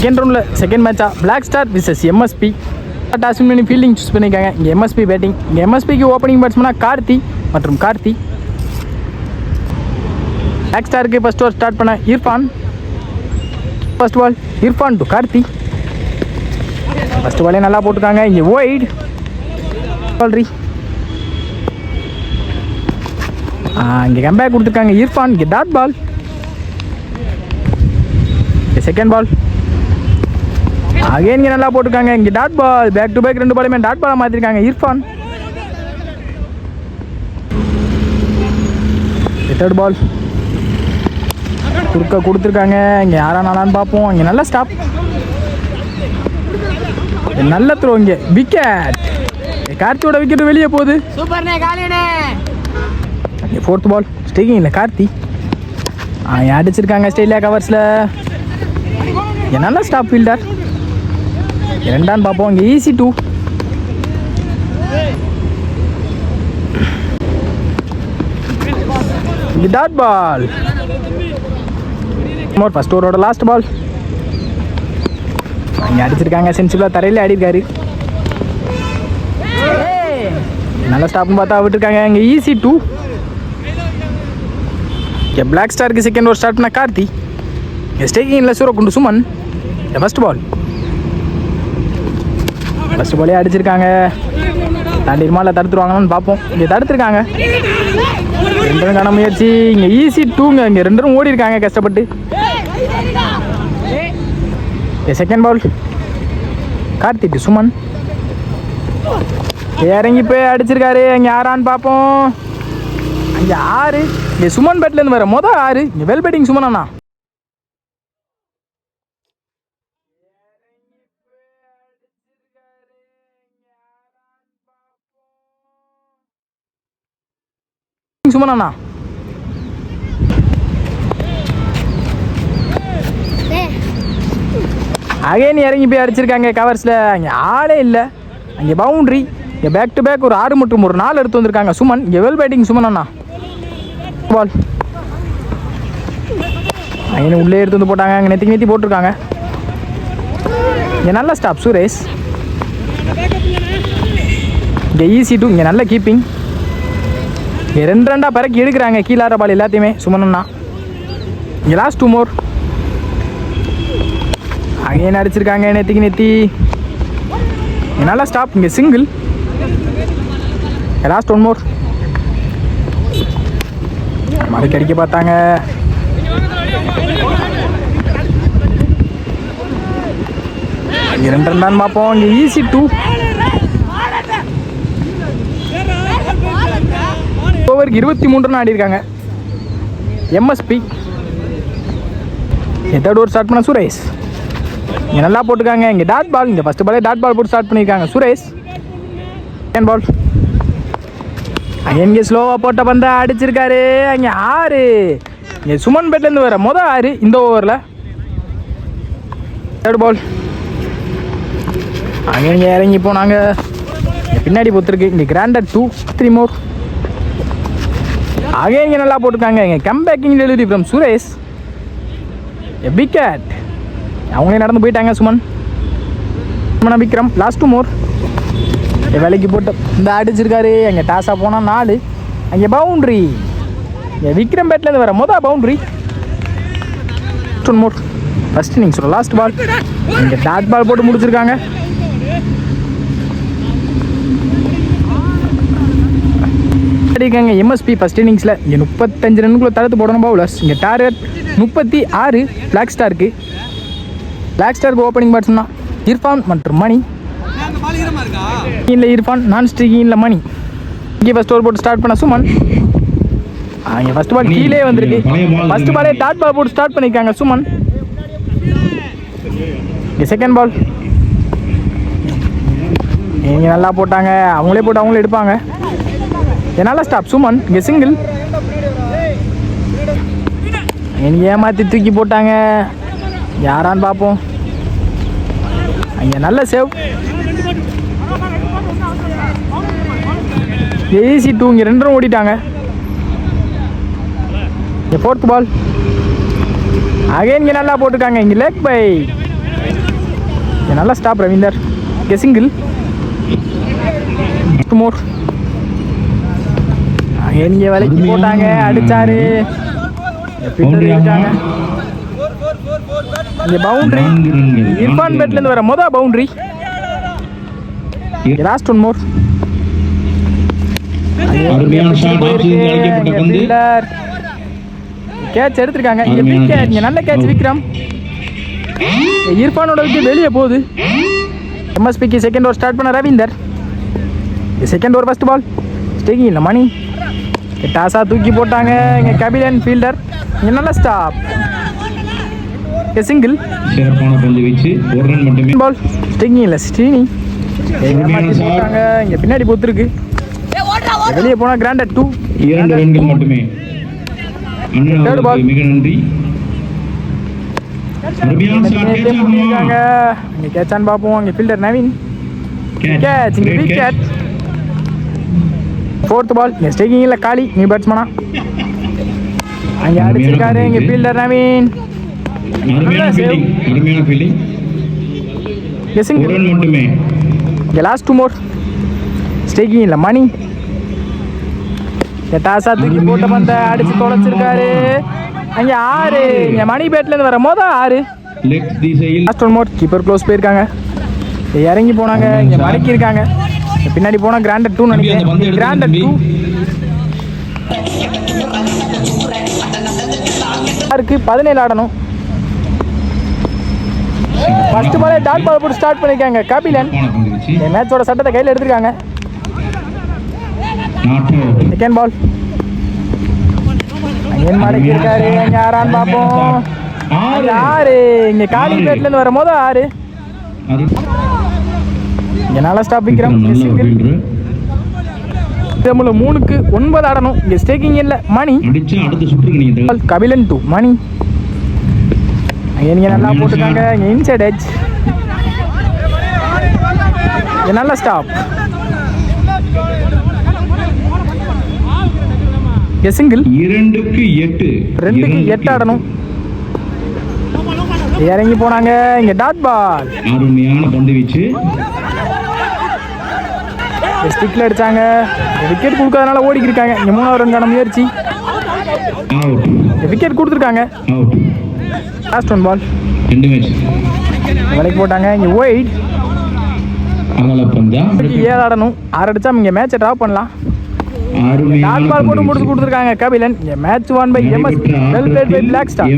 Second ரவுண்டில் second மேட்சா Black Star versus MSP. Toss பண்ணி ஃபீல்டிங் சூஸ் பண்ணியிருக்காங்க. இங்கே எம்எஸ்பி பேட்டிங். இங்கே எம்எஸ்பிக்கு ஓப்பனிங் பேட்ஸ்மேனாக கார்த்தி மற்றும் கார்த்தி. பிளாக் ஸ்டாருக்கு ஃபர்ஸ்ட் ஓவர் ஸ்டார்ட் பண்ண Irfan. First ball Irfan to Karthi. First பாலே நல்லா போட்டிருக்காங்க. இங்கே ஒயிட் பால்ரி. இங்கே கம்பேக் கொடுத்துருக்காங்க இர்ஃபான். இங்கே dot ball. Second ball again இங்கே நல்லா போட்டிருக்காங்க. இங்கே dot ball. Back to back 2 பாலுமே டாட் பாலாக மாற்றிருக்காங்க இர்ஃபான். தேர்ட் பால் கொடுத்துருக்காங்க. இங்கே யாரா நாளான்னு பார்ப்போம். இங்கே நல்ல ஸ்டாப், நல்ல த்ரோ. இங்கே விக்கெட். கார்த்தியோட விக்கெட் வெளியே போகுது. இங்கே ஃபோர்த் பால் ஸ்டேக்கிங் இல்லை கார்த்தி. அடிச்சிருக்காங்க ஸ்டெயிலியா கவர்ஸில். நல்ல ஸ்டாப் ஃபீல்டர். ரெண்டான்னு பார்ப்போம். இங்கே ஈஸி 2. இங்கே டாட் பால். ஃபர்ஸ்ட் ஓவரோட லாஸ்ட் பால். இங்கே அடிச்சிருக்காங்க சென்சிபிளாக தரையில் ஆடிருக்காரு. நல்ல ஸ்டாப்னு பார்த்தா விட்டுருக்காங்க. இங்கே ஈஸி 2. இங்கே பிளாக் ஸ்டாருக்கு செகண்ட் ஓவர் ஸ்டார்ட் பண்ண கார்த்தி. இங்கே ஸ்டேக்கிங் இல்லை சூரக்குண்டு சுமன். ஃபர்ஸ்ட் பால் ஃபர்ஸ்ட் பாலே அடிச்சிருக்காங்க. தாண்டிருமா இல்லை தடுத்துருவாங்கன்னு பார்ப்போம். இங்கே தடுத்துருக்காங்க. 2 ரன் முயற்சி. இங்கே ஈஸி 2ங்க. இங்கே 2 ரன் ஓடி இருக்காங்க கஷ்டப்பட்டு. செகண்ட் பால் கார்த்திக் சுமன் இறங்கி போய் அடிச்சிருக்காரு. இங்கே யாரான்னு பார்ப்போம். அங்கே 6. இங்கே சுமன் பேட்லேருந்து வர 6. இங்கே வெல் பேட்டிங் சுமன் அண்ணா. சுமன் அண்ணா அகைன் இறங்கி போய் அடிச்சிருக்காங்க கவர்ஸில். அங்கே ஆளே இல்லை. அங்கே பவுண்ட்ரி. இங்கே பேக் டு பேக் ஒரு 6 மற்றும் ஒரு 4 எடுத்து வந்திருக்காங்க சுமன். இங்கே வெல் பேட்டிங் சுமன் அண்ணா. பால் அங்கே உள்ளே எடுத்து வந்து போட்டாங்க. அங்கே நெத்தி போட்டிருக்காங்க. இங்கே நல்ல ஸ்டாப் சுரேஷ். இங்கே ஈஸி 2. இங்கே நல்ல கீப்பிங். இங்கே 2 ரன்டாக பிறக்கி எடுக்கிறாங்க கீழார பால் எல்லாத்தையுமே சுமனண்ணா. இங்கே லாஸ்ட் 2 மோர். அகைன் அடிச்சிருக்காங்க நெத்தி. நல்லா ஸ்டாப். இங்கே சிங்கிள். லாஸ்ட் 1 மோர். மறுக்கு அடிக்க பார்த்தாங்க. இங்கே 2 ரன் தான் பார்ப்போம். இங்கே ஈஸி 2. ஓவருக்கு 23 ரன் ஆடி இருக்காங்க எம்எஸ்பி. தேர்ட் ஓவர் ஸ்டார்ட் பண்ண சுரேஷ். இங்கே நல்லா போட்டுருக்காங்க. இங்கே டாட் பால். இங்கே ஃபர்ஸ்ட் பாலே டாட் பால் போட்டு ஸ்டார்ட் பண்ணியிருக்காங்க சுரேஷ். செகண்ட் பால் இங்கே ஸ்லோவாக போட்ட பந்த அடிச்சிருக்காரு. அங்கே 6. இங்கே சுமன் பேட்லேருந்து வர 6 இந்த ஓவரில். தேர்ட் பால் அங்கே இங்கே இறங்கி போனாங்க. பின்னாடி பொத்துருக்கு. இங்கே கிராண்டட் 2 3 மோர். அகைன் இங்கே நல்லா போட்டிருக்காங்க. இங்கே கம்பேக்கிங் டெலிவரி ஃப்ரம் சுரேஷ். விக்கெட். அவங்களே நடந்து போயிட்டாங்க சுமன் விக்ரம். லாஸ்ட் 2 மோர். வேலைக்கு போட்டு இந்த அடிச்சிருக்காரு. அங்கே டாஸாக போனால் 4. அங்கே பவுண்ட்ரி. இங்கே விக்ரம் பேட்லேருந்து வர பவுண்ட்ரி. 1 மோர். ஃபர்ஸ்ட் இன்னிங்ஸோட லாஸ்ட் பால். இங்கே டாட் பால் போட்டு முடிச்சிருக்காங்க. அடிக்காங்க எம்எஸ்பி ஃபர்ஸ்ட் இன்னிங்ஸில். இங்கே 35 ரன்னுக்குள்ளே தடுத்து போடணும் பவுலர்ஸ். இங்கே டார்கெட் 36 பிளாக் ஸ்டாருக்கு. பிளாக் ஸ்டாருக்கு ஓப்பனிங் பேட்ஸ்மேன் இர்ஃபான் மற்றும் மணி. இல்லை இர்ஃபான், நான் ஸ்ட்ரீக்கிங்கில் மணி. இங்கே ஃபர்ஸ்ட் ஓவர் போட்டு ஸ்டார்ட் பண்ண சுமன். இங்கே ஃபர்ஸ்ட் பால் கீழே வந்திருக்கு. ஃபர்ஸ்ட் பாலே டாட் பால் போட்டு ஸ்டார்ட் பண்ணியிருக்காங்க சுமன். இங்கே செகண்ட் பால் இங்கே நல்லா போட்டாங்க. அவங்களே போட்டு அவங்களே எடுப்பாங்க. நல்லா ஸ்டாப் சுமன். இங்கே சிங்கிள். எனக்கு ஏமாற்றி தூக்கி போட்டாங்க. யாரான்னு பார்ப்போம். அங்கே நல்ல சேவ். ஈஸி 2. இங்கே 2 ரன் ஓடிட்டாங்க. இங்கே 4th பால் அகைன் இங்கே நல்லா போட்டிருக்காங்க. இங்கே லெக் பை நல்லா ஸ்டாப் ரவீந்தர். சிங்கிள். மோர். நீங்க வேலைக்கு போட்டாங்க, அடிச்சாரு. இருக்காங்க பவுண்டரி. இர்ஃபான் பேட்ல இருந்து வர மொதல் boundary. Last one more. Catch எடுத்திருக்காங்க. நல்ல கேட்ச் விக்ரம். இர்ஃபானோட விட்டு வெளியே போகுது. எம்எஸ்பிக்கு செகண்ட் ஓவர் ஸ்டார்ட் பண்ண Ravinder. Second over first ball. Stacking இல்லை மணி. டாஸாக தூக்கி போட்டாங்க. இங்கே கபிலன் ஃபீல்டர். இங்கே நல்ல ஸ்டாப். சிங்கிள். சிறப்பான பந்து வீச்சு. ஒரு ரன் மட்டுமே. பால். ஸ்டேக்கிங் இல்லை ஸ்ரீனி. போட்டாங்க. இங்கே பின்னாடி பொத்துருக்கு. வெளியே போனால் கிராண்டட் 2. 2 ரன்கள் மட்டுமே. Third ball. மிக நன்றி. கேட்சான்னு பார்ப்போம். அங்கே ஃபீல்டர் நவீன். கேட்ச். இங்கே விக்கெட். Fourth ball. இங்கே ஸ்டேக்கிங் இல்லை காளி. நீ பேட்ஸ்மேனா அங்கே அடிச்சிருக்காரு. இங்கே ஃபீல்டர் நவீன். இங்கே லாஸ்ட் 2 மோர். ஸ்டேக்கிங் இல்லை மணி. டாஸா தூக்கி போட்ட பந்த அடிச்சு தொலைச்சிருக்காரு. அங்கே 6. இங்கே மணி பேட்ல இருந்து வர மொதல் 6. Last one more. Keeper close போயிருக்காங்க. இறங்கி போனாங்க. இங்கே மடக்கி இருக்காங்க. பின்னாடி போனா கிராண்டட் 2 நினைக்கிறேன். கிராண்டட் 2 இருக்கு. 17 ஆடணும். ஃபர்ஸ்ட் பாலே டாட் பால் போட்டு ஸ்டார்ட் பண்ணிருக்காங்க கபிலன். இந்த மேட்சோட சட்டத்தை கையில் எடுத்திருக்காங்க. Second ball. அங்கே மடக்கி இருக்காரு. அங்கே ஆறான்னு பார்ப்போம். 6. இங்கே காலி பேட்ல இருந்து வர மொதல் 6. இங்கே நல்லா ஸ்டாப் விக்ரம். தமிழ் 3க்கு 9 ஆடணும். இங்கே ஸ்டேக்கிங் இல்லை மணி. கபிலன் 2 மணி. இங்கே நல்லா போட்டுருக்காங்க. இங்கே இன்சைட் எட்ஜ். இங்கே நல்லா ஸ்டாப். சிங்கிள். 2க்கு 8 ஆடணும். இறங்கி போனாங்க. இங்கே டாட் பால். அருமையான பந்து வீச்சு. ஸ்டிக்ல அடிச்சாங்க. விக்கெட் கொடுக்காதனால ஓடிக்கிட்டு இருக்காங்க. இங்கே 3வது ரன்கான முயற்சி. விக்கெட் கொடுத்துருக்காங்க. Last one ball. வேலைக்கு போட்டாங்க. இங்கே ஒயிட். 7 ஆடணும். 6 அடிச்சா இங்கே மேட்சை ட்ராப் பண்ணலாம். டாட் பால் போட்டு முடிச்சு கொடுத்துருக்காங்க கபிலன். இங்கே match 1 by MSP. Well played by black star.